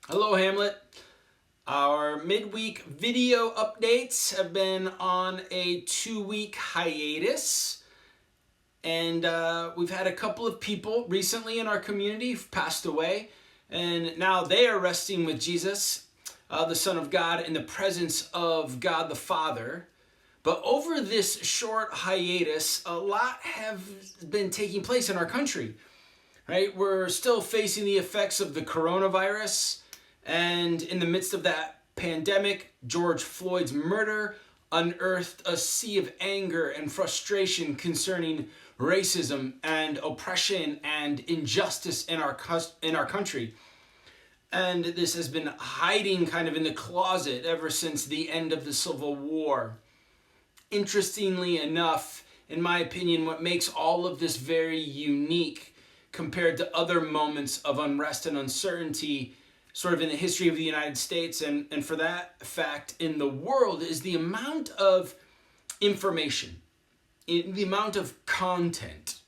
Hello, Hamlet. Our midweek video updates have been on a 2-week hiatus, and we've had a couple of people recently in our community who've passed away, and now they are resting with Jesus, the Son of God, in the presence of God the Father. But over this short hiatus, a lot have been taking place in our country. Right? We're still facing the effects of the coronavirus, and in the midst of that pandemic, George Floyd's murder unearthed a sea of anger and frustration concerning racism and oppression and injustice in our country. And this has been hiding kind of in the closet ever since the end of the Civil War. Interestingly enough, in my opinion, what makes all of this very unique compared to other moments of unrest and uncertainty sort of in the history of the United States and for that fact in the world is the amount of information, the amount of content,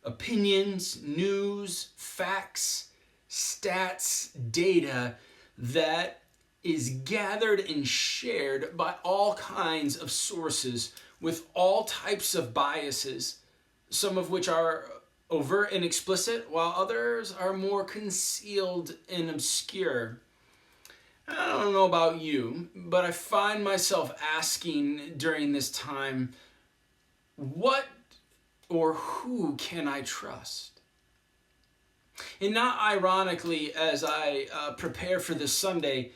opinions, news, facts, stats, data that is gathered and shared by all kinds of sources with all types of biases, some of which are overt and explicit, while others are more concealed and obscure. I don't know about you, but I find myself asking during this time, what or who can I trust? And not ironically, as I prepare for this Sunday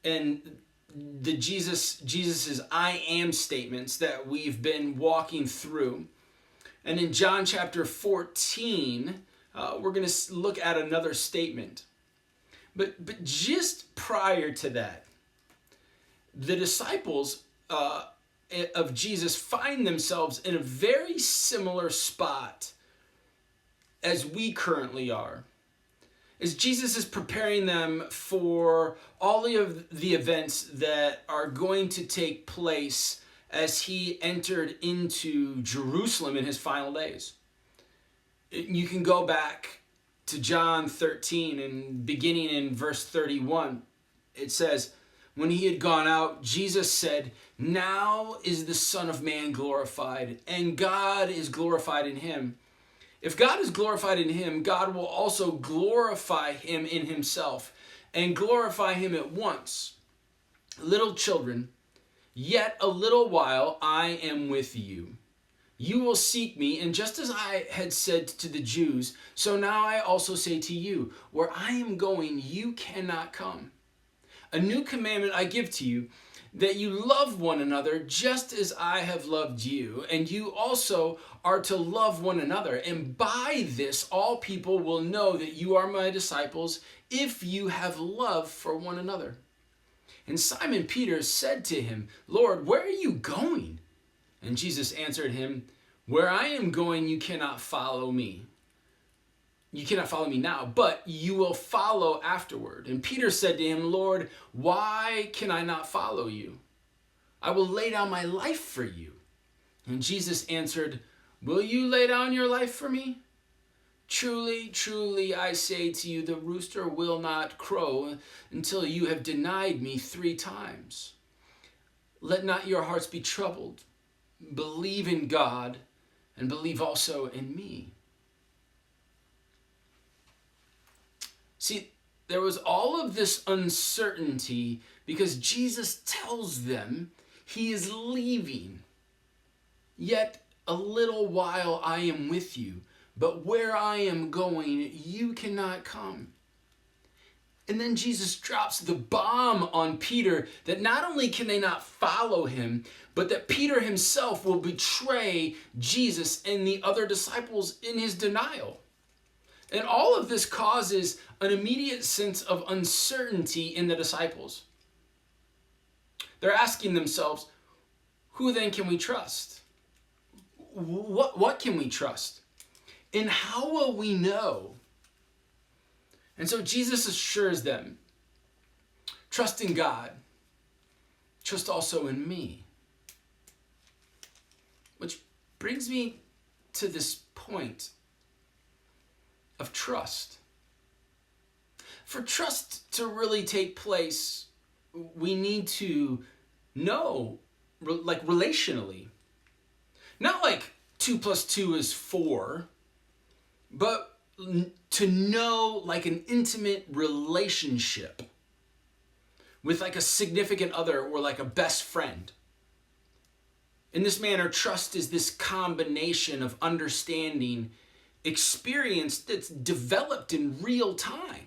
and the Jesus's I am statements that we've been walking through. And in John chapter 14, we're going to look at another statement. But just prior to that, the disciples of Jesus find themselves in a very similar spot as we currently are. As Jesus is preparing them for all of the events that are going to take place as he entered into Jerusalem in his final days. You can go back to John 13 and beginning in verse 31. It says, when he had gone out, Jesus said, "Now is the Son of Man glorified, and God is glorified in him. If God is glorified in him, God will also glorify him in himself, and glorify him at once. Little children, yet a little while I am with you. You will seek me, and just as I had said to the Jews, so now I also say to you, where I am going, you cannot come. A new commandment I give to you, that you love one another just as I have loved you, and you also are to love one another. And by this all people will know that you are my disciples, if you have love for one another." And Simon Peter said to him, "Lord, where are you going?" And Jesus answered him, "Where I am going, you cannot follow me. You cannot follow me now, but you will follow afterward." And Peter said to him, "Lord, why can I not follow you? I will lay down my life for you." And Jesus answered, "Will you lay down your life for me? Truly, truly, I say to you, the rooster will not crow until you have denied me 3 times. Let not your hearts be troubled. Believe in God and believe also in me." See, there was all of this uncertainty because Jesus tells them he is leaving. "Yet a little while I am with you, but where I am going, you cannot come." And then Jesus drops the bomb on Peter that not only can they not follow him, but that Peter himself will betray Jesus and the other disciples in his denial. And all of this causes an immediate sense of uncertainty in the disciples. They're asking themselves, who then can we trust? What can we trust? And how will we know? And so Jesus assures them, trust in God, trust also in me. Which brings me to this point of trust. For trust to really take place, we need to know, like relationally. Not like 2 plus 2 is 4, but to know like an intimate relationship with like a significant other or like a best friend. In this manner, trust is this combination of understanding, experience that's developed in real time.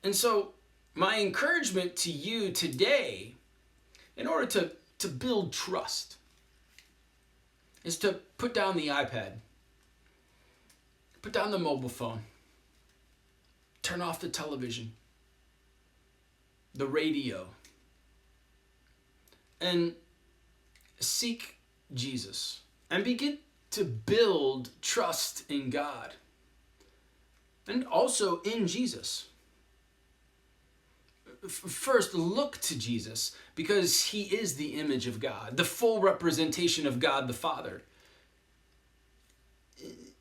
And so my encouragement to you today, in order to build trust, is to put down the iPad, put down the mobile phone, turn off the television, the radio, and seek Jesus and begin to build trust in God and also in Jesus. First, look to Jesus because he is the image of God, the full representation of God the Father.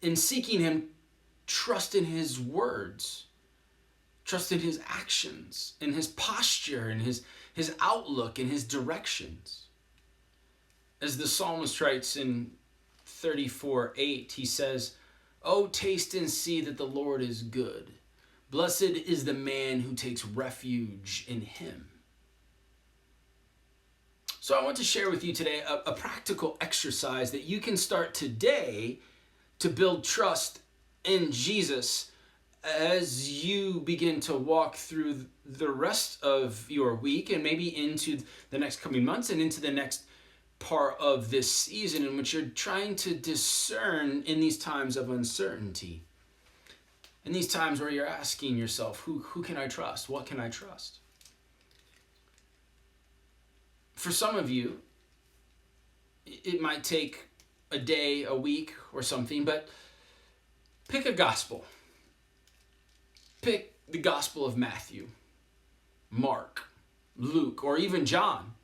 In seeking him, trust in his words, trust in his actions, in his posture, in his outlook, in his directions. As the psalmist writes in 34:8, he says, "Oh, taste and see that the Lord is good. Blessed is the man who takes refuge in him." So I want to share with you today a practical exercise that you can start today to build trust in Jesus as you begin to walk through the rest of your week and maybe into the next coming months and into the next part of this season in which you're trying to discern in these times of uncertainty. In these times where you're asking yourself, who can I trust? What can I trust? For some of you, it might take a day, a week, or something, but pick a gospel. Pick the Gospel of Matthew, Mark, Luke, or even John.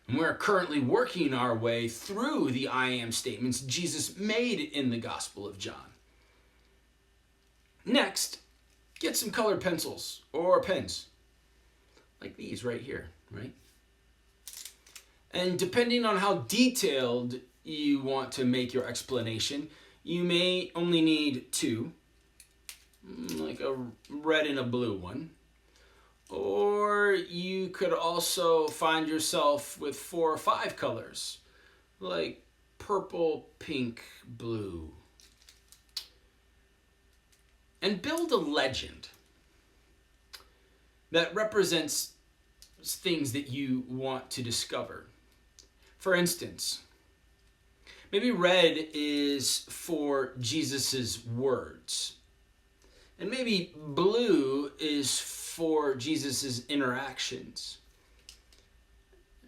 And we're currently working our way through the I am statements Jesus made in the Gospel of John. Next, get some colored pencils or pens, like these right here, right? And depending on how detailed you want to make your explanation, you may only need 2, like a red and a blue one. Or you could also find yourself with 4 or 5 colors, like purple, pink, blue. And build a legend that represents things that you want to discover. For instance, maybe red is for Jesus's words. And maybe blue is for Jesus's interactions.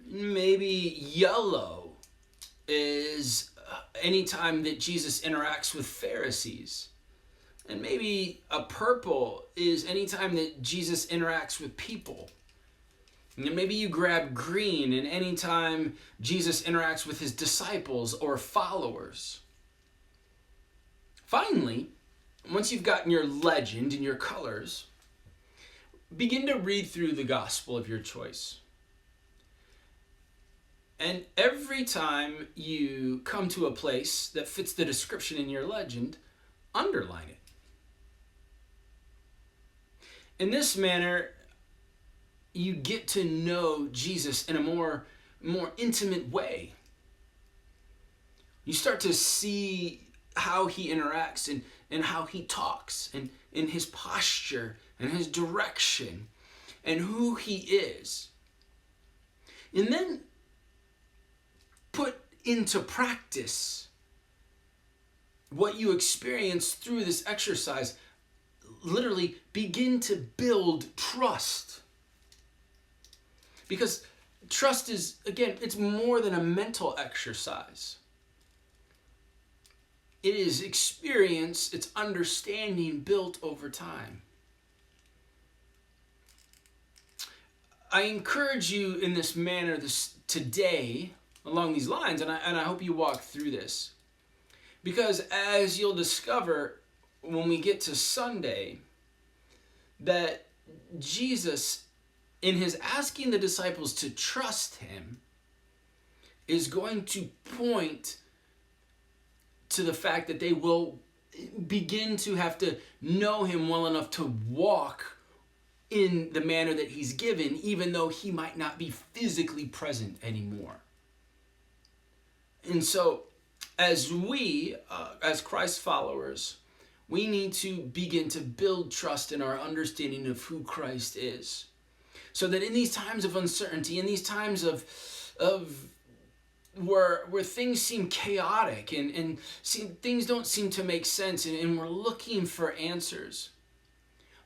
Maybe yellow is anytime that Jesus interacts with Pharisees. And maybe a purple is anytime that Jesus interacts with people. And then maybe you grab green and anytime Jesus interacts with his disciples or followers. Finally, once you've gotten your legend and your colors, begin to read through the gospel of your choice. And every time you come to a place that fits the description in your legend, underline it. In this manner, you get to know Jesus in a more intimate way. You start to see how he interacts and how he talks and in his posture and his direction and who he is. And then put into practice what you experience through this exercise. Literally begin to build trust. Because trust is, again, it's more than a mental exercise. It is experience, it's understanding built over time. I encourage you in this manner today, along these lines, and I hope you walk through this. Because as you'll discover, when we get to Sunday, that Jesus, in his asking the disciples to trust him, is going to point to the fact that they will begin to have to know him well enough to walk in the manner that he's given, even though he might not be physically present anymore. And so, as we, as Christ followers, we need to begin to build trust in our understanding of who Christ is. So that in these times of uncertainty, in these times of where things seem chaotic and things don't seem to make sense, and we're looking for answers,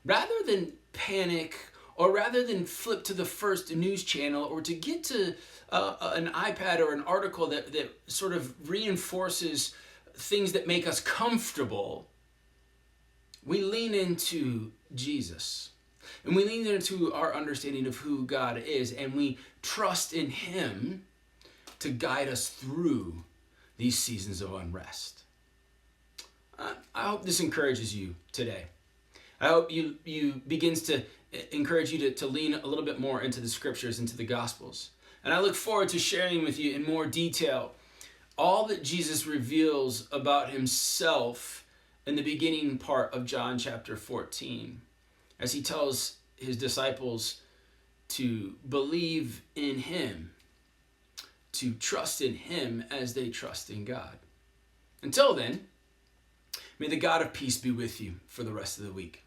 rather than panic, or rather than flip to the first news channel, or to get to an iPad or an article that sort of reinforces things that make us comfortable, we lean into Jesus. And we lean into our understanding of who God is, and we trust in him to guide us through these seasons of unrest. I hope this encourages you today. I hope you begins to encourage you to lean a little bit more into the scriptures, into the Gospels. And I look forward to sharing with you in more detail all that Jesus reveals about himself in the beginning part of John chapter 14, as he tells his disciples to believe in him, to trust in him as they trust in God. Until then, may the God of peace be with you for the rest of the week.